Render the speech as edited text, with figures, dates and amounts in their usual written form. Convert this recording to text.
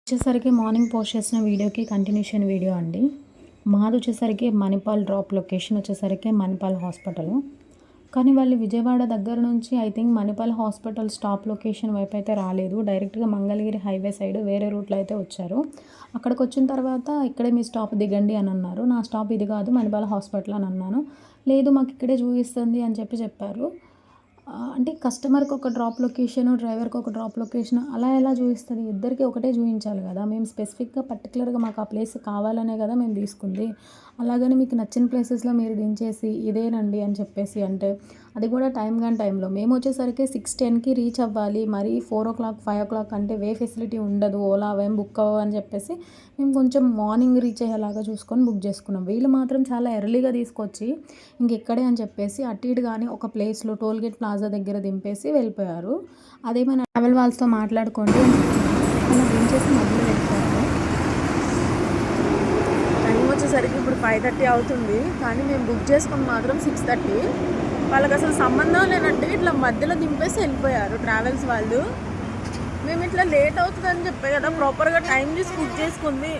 వచ్చేసరికి morning post చేసిన వీడియోకి కంటిన్యూషన్ వీడియో అండి. మాది వచ్చేసరికి మణిపాల్ డ్రాప్ లొకేషన్ వచ్చేసరికి మణిపాల్ హాస్పిటల్. కానీ వాళ్ళు విజయవాడ దగ్గర నుంచి I think Manipal hospital stop location వైపు అయితే రాలేదు. డైరెక్ట్గా మంగళగిరి హైవే సైడ్ వేరే రూట్లో అయితే వచ్చారు. అక్కడికి వచ్చిన తర్వాత ఇక్కడే మీ స్టాప్ దిగండి అని అన్నారు. నా స్టాప్ ఇది కాదు మణిపాల్ హాస్పిటల్ అని అన్నాను. లేదు మాకు ఇక్కడే చూపిస్తుంది అని చెప్పారు. అంటే కస్టమర్కి ఒక డ్రాప్ లొకేషన్, డ్రైవర్కి ఒక డ్రాప్ లొకేషన్ అలా ఎలా చూపిస్తుంది? ఇద్దరికి ఒకటే చూపించాలి కదా. మేము స్పెసిఫిక్గా పర్టికులర్గా మాకు ఆ ప్లేస్ కావాలనే కదా మేము తీసుకుంది. అలాగని మీకు నచ్చిన ప్లేసెస్లో మీరు దించేసి ఇదేనండి అని అంటే అది కూడా టైంలో మేము వచ్చేసరికి 6:10కి రీచ్ అవ్వాలి. మరి 4 o'clock 5 o'clock అంటే వే ఫెసిలిటీ ఉండదు, ఓలా అవేం బుక్ అవ్వవు అని మేము కొంచెం మార్నింగ్ రీచ్ అయ్యేలాగా చూసుకొని బుక్ చేసుకున్నాం. వీళ్ళు మాత్రం చాలా ఎర్లీగా తీసుకొచ్చి ఇంకెక్కడే అని అటు ఇటు కానీ ఒక ప్లేస్లో టోల్గేట్ ప్లాజా దగ్గర దింపేసి వెళ్ళిపోయారు. అదేమైనా ట్రావెల్ వాళ్ళతో మాట్లాడుకోండి అలా దించేసి మధ్యలో వెళ్ళిపోయారు. టైం వచ్చేసరికి ఇప్పుడు 5:30 అవుతుంది. కానీ మేము బుక్ చేసుకుని మాత్రం 6:30. వాళ్ళకి అసలు సంబంధం లేనట్టు ఇట్లా మధ్యలో దింపేసి వెళ్ళిపోయారు ట్రావెల్స్ వాళ్ళు. మేము ఇట్లా లేట్ అవుతుందని చెప్పే కదా ప్రాపర్గా టైం చూసి బుక్ చేసుకుంది.